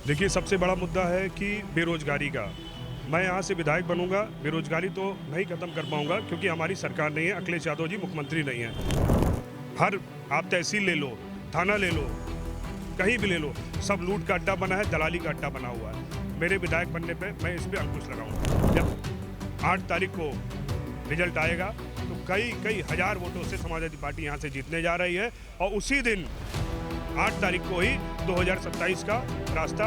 देखिए, सबसे बड़ा मुद्दा है कि बेरोजगारी का। मैं यहाँ से विधायक बनूंगा, बेरोजगारी तो नहीं खत्म कर पाऊंगा क्योंकि हमारी सरकार नहीं है, अखिलेश यादव जी मुख्यमंत्री नहीं है। हर आप तहसील ले लो, थाना ले लो, कहीं भी ले लो, सब लूट का अड्डा बना है, दलाली का अड्डा बना हुआ है। मेरे विधायक बनने पे मैं इस पे अंकुश लगाऊंगा। जब 8 तारीख को रिजल्ट आएगा तो कई कई हजार वोटों से समाजवादी पार्टी यहाँ से जीतने जा रही है और उसी दिन 8 तारीख को ही 2027 का रास्ता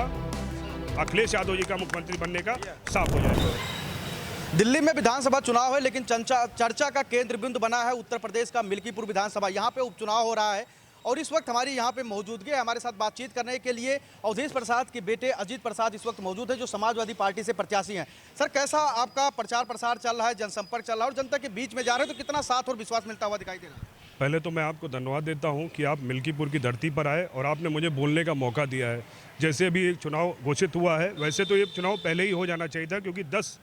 अखिलेश यादव जी का मुख्यमंत्री बनने का साफ हो जाएगा। दिल्ली में विधानसभा चुनाव है, लेकिन चर्चा का केंद्र बिंदु बना है उत्तर प्रदेश का मिल्कीपुर विधानसभा। यहाँ पे उपचुनाव हो रहा है और इस वक्त हमारी यहाँ पे मौजूदगी है। हमारे साथ बातचीत करने के लिए अवधेश प्रसाद के बेटे अजीत प्रसाद इस वक्त मौजूद है, जो समाजवादी पार्टी से प्रत्याशी हैं। सर, कैसा आपका प्रचार प्रसार चल रहा है, जनसंपर्क चल रहा है और जनता के बीच में जा रहे हैं, तो कितना साथ और विश्वास मिलता हुआ दिखाई दे रहा है? पहले तो मैं आपको धन्यवाद देता हूं कि आप मिल्कीपुर की धरती पर आए और आपने मुझे बोलने का मौका दिया है। जैसे अभी एक चुनाव घोषित हुआ है, वैसे तो ये चुनाव पहले ही हो जाना चाहिए था क्योंकि 10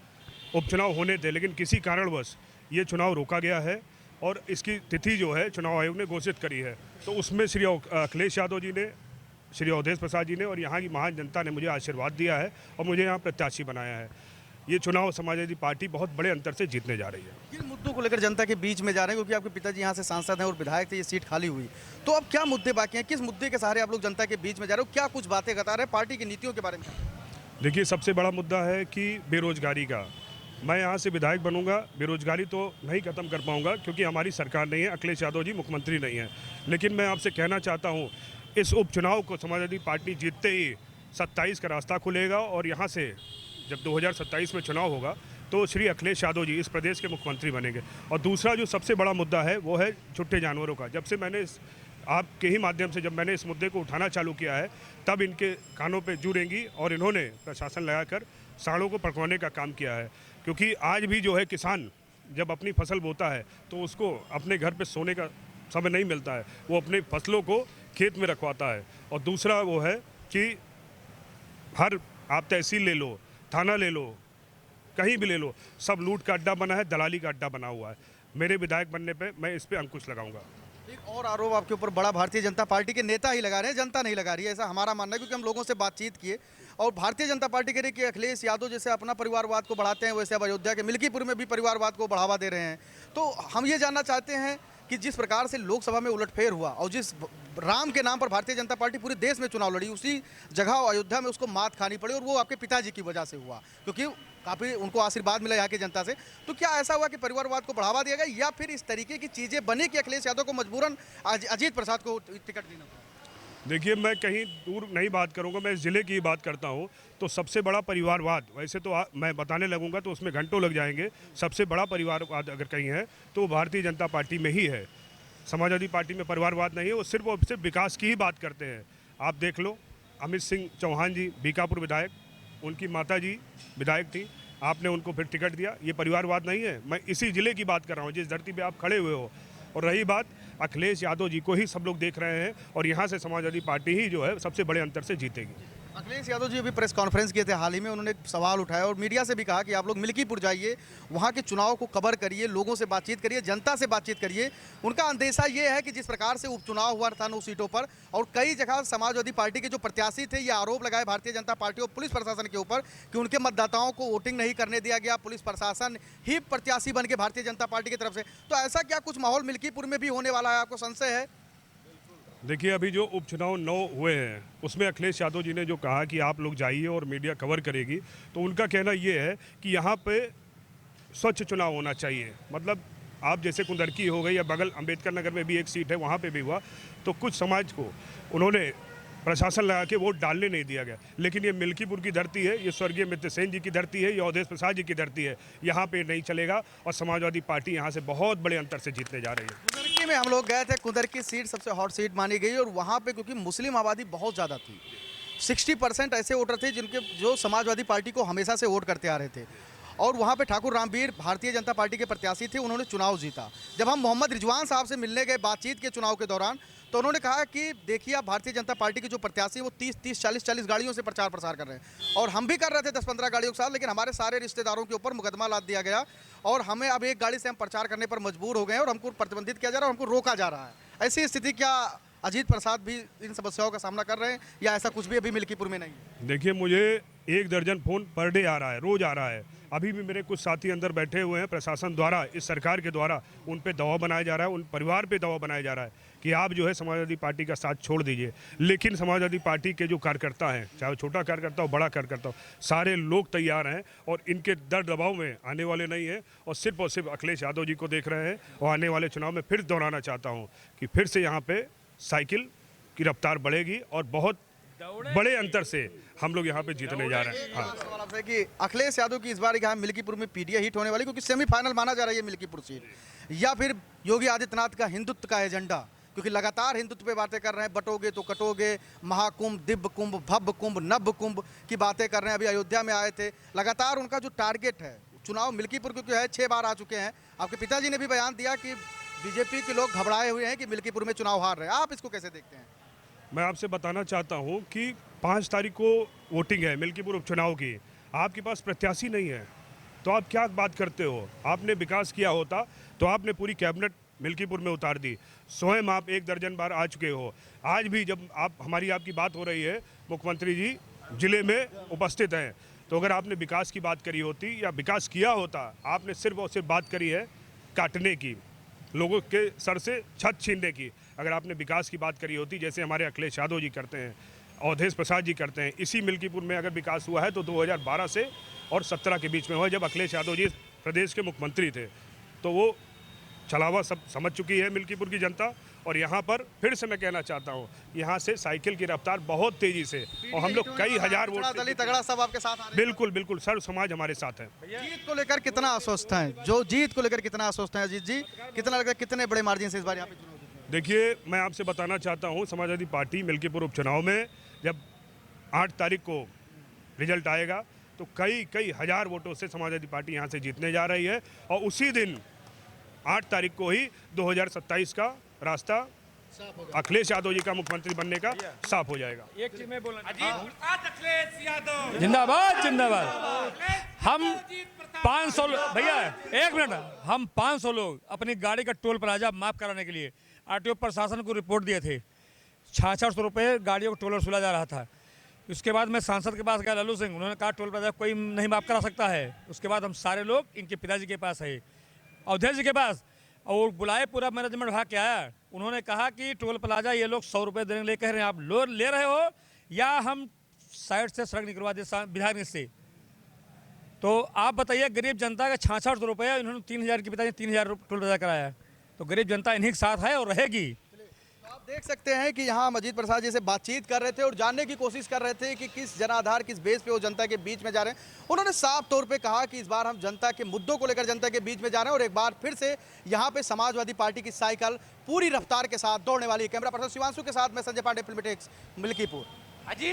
उपचुनाव होने थे, लेकिन किसी कारणवश ये चुनाव रोका गया है और इसकी तिथि जो है चुनाव आयोग ने घोषित करी है। तो उसमें श्री अखिलेश यादव जी ने, श्री अवधेश प्रसाद जी ने और यहाँ की महान जनता ने मुझे आशीर्वाद दिया है और मुझे यहाँ प्रत्याशी बनाया है। ये चुनाव समाजवादी पार्टी बहुत बड़े अंतर से जीतने जा रही है। किन मुद्दों को लेकर जनता के बीच में जा रहे हैं, क्योंकि आपके पिताजी यहाँ से सांसद हैं और विधायक थे, ये सीट खाली हुई, तो अब क्या मुद्दे बाकी हैं? किस मुद्दे के सहारे आप लोग जनता के बीच में जा रहे हो? क्या कुछ बातें बता रहे हैं पार्टी की नीतियों के बारे में? देखिए, सबसे बड़ा मुद्दा है कि बेरोजगारी का। मैं यहाँ से विधायक बनूंगा, बेरोजगारी तो नहीं खत्म कर पाऊंगा क्योंकि हमारी सरकार नहीं है, अखिलेश यादव जी मुख्यमंत्री नहीं है। लेकिन मैं आपसे कहना चाहता हूँ, इस उपचुनाव को समाजवादी पार्टी जीतते ही 27 का रास्ता खुलेगा और यहाँ से जब 2027 में चुनाव होगा तो श्री अखिलेश यादव जी इस प्रदेश के मुख्यमंत्री बनेंगे। और दूसरा जो सबसे बड़ा मुद्दा है वो है छुट्टे जानवरों का। जब से मैंने आपके ही माध्यम से जब मैंने इस मुद्दे को उठाना चालू किया है, तब इनके कानों पे जू रेंगी और इन्होंने प्रशासन लगाकर सांडों को पकड़वाने का काम किया है। क्योंकि आज भी जो है किसान जब अपनी फसल बोता है तो उसको अपने घर पे सोने का समय नहीं मिलता है, वो अपनी फसलों को खेत में रखवाता है। और दूसरा वो है कि हर आप तहसील ले लो, थाना ले लो, कहीं भी ले लो, सब लूट का अड्डा बना है, दलाली का अड्डा बना हुआ है। मेरे विधायक बनने पे मैं इस पे अंकुश लगाऊंगा। एक और आरोप आपके ऊपर बड़ा भारतीय जनता पार्टी के नेता ही लगा रहे हैं, जनता नहीं लगा रही है, ऐसा हमारा मानना है, क्योंकि हम लोगों से बातचीत किए और भारतीय जनता पार्टी कह रही है कि अखिलेश यादव जैसे अपना परिवारवाद को बढ़ाते हैं, वैसे अब अयोध्या के मिल्कीपुर में भी परिवारवाद को बढ़ावा दे रहे हैं। तो हम ये जानना चाहते हैं कि जिस प्रकार से लोकसभा में उलटफेर हुआ और जिस राम के नाम पर भारतीय जनता पार्टी पूरे देश में चुनाव लड़ी, उसी जगह अयोध्या में उसको मात खानी पड़ी और वो आपके पिताजी की वजह से हुआ, क्योंकि काफ़ी उनको आशीर्वाद मिला यहाँ की जनता से। तो क्या ऐसा हुआ कि परिवारवाद को बढ़ावा दिया गया या फिर इस तरीके की चीज़ें बनी कि अखिलेश यादव को मजबूरन अजीत प्रसाद को टिकट देना पड़ा? देखिए, मैं कहीं दूर नहीं बात करूंगा, मैं इस ज़िले की ही बात करता हूं। तो सबसे बड़ा परिवारवाद, वैसे तो मैं बताने लगूंगा तो उसमें घंटों लग जाएंगे। सबसे बड़ा परिवारवाद अगर कहीं है तो भारतीय जनता पार्टी में ही है। समाजवादी पार्टी में परिवारवाद नहीं है, वो सिर्फ विकास की ही बात करते हैं। आप देख लो, अमित सिंह चौहान जी बीकापुर विधायक, उनकी माता जी विधायक थी, आपने उनको फिर टिकट दिया। ये परिवारवाद नहीं है। मैं इसी ज़िले की बात कर रहा हूँ जिस धरती पे आप खड़े हुए हो। और रही बात, अखिलेश यादव जी को ही सब लोग देख रहे हैं और यहाँ से समाजवादी पार्टी ही जो है सबसे बड़े अंतर से जीतेगी। अखिलेश यादव जी अभी प्रेस कॉन्फ्रेंस किए थे हाल ही में, उन्होंने एक सवाल उठाया और मीडिया से भी कहा कि आप लोग मिल्कीपुर जाइए, वहाँ के चुनाव को कवर करिए, लोगों से बातचीत करिए, जनता से बातचीत करिए। उनका अंदेशा ये है कि जिस प्रकार से उपचुनाव हुआ था 9 सीटों पर और कई जगह समाजवादी पार्टी के जो प्रत्याशी थे, ये आरोप लगाए भारतीय जनता पार्टी और पुलिस प्रशासन के ऊपर कि उनके मतदाताओं को वोटिंग नहीं करने दिया गया, पुलिस प्रशासन ही प्रत्याशी बन के भारतीय जनता पार्टी की तरफ से। तो ऐसा क्या कुछ माहौल मिल्कीपुर में भी होने वाला है, आपको संशय है? देखिए, अभी जो उपचुनाव 9 हुए हैं उसमें अखिलेश यादव जी ने जो कहा कि आप लोग जाइए और मीडिया कवर करेगी, तो उनका कहना ये है कि यहाँ पे स्वच्छ चुनाव होना चाहिए। मतलब आप जैसे कुंदरकी हो गई या बगल अंबेडकर नगर में भी एक सीट है, वहाँ पे भी हुआ, तो कुछ समाज को उन्होंने प्रशासन लगा के वोट डालने नहीं दिया गया। लेकिन ये मिल्कीपुर की धरती है, ये स्वर्गीय मित्र सेन जी की धरती है, ये अवधेश प्रसाद जी की धरती है, यहाँ पे नहीं चलेगा और समाजवादी पार्टी यहाँ से बहुत बड़े अंतर से जीतने जा रही है। कुंदरकी में हम लोग गए थे, कुंदरकी सीट सबसे हॉट सीट मानी गई और वहाँ पे क्योंकि मुस्लिम आबादी बहुत ज़्यादा थी, 60% ऐसे वोटर थे जो समाजवादी पार्टी को हमेशा से वोट करते आ रहे थे और वहाँ पे ठाकुर रामवीर भारतीय जनता पार्टी के प्रत्याशी थे, उन्होंने चुनाव जीता। जब हम मोहम्मद रिजवान साहब से मिलने गए बातचीत के चुनाव के दौरान, तो उन्होंने कहा कि देखिए आप भारतीय जनता पार्टी के जो प्रत्याशी हैं वो 30-30, 40-40 गाड़ियों से प्रचार प्रसार कर रहे हैं और हम भी कर रहे थे 10-15 गाड़ियों के साथ, लेकिन हमारे सारे रिश्तेदारों के ऊपर मुकदमा लाद दिया गया और हमें अब एक गाड़ी से हम प्रचार करने पर मजबूर हो गए और हमको प्रतिबंधित किया जा रहा है और हमको रोका जा रहा है। ऐसी स्थिति क्या अजीत प्रसाद भी इन समस्याओं का सामना कर रहे हैं या ऐसा कुछ भी अभी मिल्कीपुर में नहीं है? देखिए, मुझे 1 दर्जन फ़ोन पर डे आ रहा है, रोज़ आ रहा है। अभी भी मेरे कुछ साथी अंदर बैठे हुए हैं, प्रशासन द्वारा, इस सरकार के द्वारा उन पे दबाव बनाया जा रहा है, उन परिवार पे दबाव बनाया जा रहा है कि आप जो है समाजवादी पार्टी का साथ छोड़ दीजिए। लेकिन समाजवादी पार्टी के जो कार्यकर्ता हैं, चाहे वो छोटा कार्यकर्ता हो, बड़ा कार्यकर्ता हो, सारे लोग तैयार हैं और इनके दर दबाव में आने वाले नहीं हैं और सिर्फ अखिलेश यादव जी को देख रहे हैं। और आने वाले चुनाव में फिर दोहराना चाहता हूँ कि फिर से यहाँ पे साइकिल की रफ्तार बढ़ेगी और बहुत बड़े अंतर से हम लोग यहाँ पे जीतने जा रहे हैं। हाँ। सवाल आपसे कि अखिलेश यादव की इस बार यहाँ मिल्कीपुर में पीडीए हिट होने वाली, क्योंकि सेमीफाइनल माना जा रहा है ये मिल्कीपुर सीट, या फिर योगी आदित्यनाथ का हिंदुत्व का एजेंडा, क्योंकि लगातार हिंदुत्व पे बातें कर रहे हैं, बटोगे तो कटोगे, महाकुंभ, दिव्य कुंभ, भव्य कुंभ, नभ कुंभ की बातें कर रहे हैं। अभी अयोध्या में आए थे, लगातार उनका जो टारगेट है चुनाव मिल्कीपुर क्योंकि है 6 बार आ चुके हैं। आपके पिताजी ने भी बयान दिया कि बीजेपी के लोग घबराए हुए हैं कि मिल्कीपुर में चुनाव हार रहे हैं, आप इसको कैसे देखते हैं? मैं आपसे बताना चाहता हूं कि 5 तारीख को वोटिंग है मिल्कीपुर उपचुनाव की। आपके पास प्रत्याशी नहीं है तो आप क्या बात करते हो? आपने विकास किया होता तो आपने पूरी कैबिनेट मिल्कीपुर में उतार दी। स्वयं आप 1 दर्जन बार आ चुके हो। आज भी जब आपकी बात हो रही है, मुख्यमंत्री जी जिले में उपस्थित हैं, तो अगर आपने विकास की बात करी होती या विकास किया होता, आपने सिर्फ और सिर्फ बात करी है काटने की, लोगों के सर से छत छीनने की। अगर आपने विकास की बात करी होती, जैसे हमारे अखिलेश यादव जी करते हैं, अवधेश प्रसाद जी करते हैं, इसी मिल्कीपुर में अगर विकास हुआ है तो 2012 से और 17 के बीच में हुआ, जब अखिलेश यादव जी प्रदेश के मुख्यमंत्री थे। तो वो छलावा सब समझ चुकी है मिल्कीपुर की जनता। और यहाँ पर फिर से मैं कहना चाहता हूँ, यहाँ से साइकिल की रफ्तार बहुत तेजी से, और हम लोग कई हजार वोट से दलित तगड़ा सब आपके साथ आ रहे हैं। बिल्कुल बिल्कुल सर्व समाज हमारे साथ है। जीत को लेकर कितना आश्वस्त हैं? जो जीत को लेकर कितना आश्वस्त हैं अजीत जी? कितना लगता है कितने बड़े मार्जिन से इस बार यहाँ पे चुनाव जीतेंगे? देखिए, मैं आपसे बताना चाहता हूँ, समाजवादी पार्टी मिल्कीपुर उपचुनाव में जब 8 तारीख को रिजल्ट आएगा तो कई हजार वोटों से समाजवादी पार्टी यहाँ से जीतने जा रही है। और उसी दिन 8 तारीख को ही 2027 का रास्ता अखिलेश यादव जी का मुख्यमंत्री बनने का साफ हो जाएगा। एक चीज मैं बोलना अखिलेश यादव जिंदाबाद जिंदाबाद। हम 500 भैया एक मिनट, हम 500 लोग अपनी गाड़ी का टोल प्लाजा माफ कराने के लिए आरटीओ प्रशासन को रिपोर्ट दिए थे। 600 रुपये गाड़ियों को टोल वसूला जा रहा था। उसके बाद मैं सांसद के पास गया, लल्लू सिंह, उन्होंने कहा टोल प्लाजा कोई नहीं माफ करा सकता है। उसके बाद हम सारे लोग इनके पिताजी के पास आए, अवधेश जी के पास, और बुलाए पूरा मैनेजमेंट भाग के आया। उन्होंने कहा कि टोल प्लाजा ये लोग 100 रुपये देने के लिए कह रहे हैं, आप लोन ले रहे हो या हम साइड से सड़क निकलवा दे विधायक से। तो आप बताइए, गरीब जनता का 66 रुपये, इन्होंने 3000 के पिताजी 3000 टोल प्लाजा कराया। तो गरीब जनता इन्हीं के साथ है और रहेगी। तो आप देख सकते हैं कि यहाँ अजीत प्रसाद जी से बातचीत कर रहे थे और जानने की कोशिश कर रहे थे कि किस जनाधार, किस बेस पे वो जनता के बीच में जा रहे हैं। उन्होंने साफ तौर पे कहा कि इस बार हम जनता के मुद्दों को लेकर जनता के बीच में जा रहे हैं और एक बार फिर से यहाँ पे समाजवादी पार्टी की साइकिल पूरी रफ्तार के साथ दौड़ने वाली है। कैमरा पर्सन शिवांशु के साथ मैं संजय पांडे, फिल्मी टेक्स, मिल्कीपुर।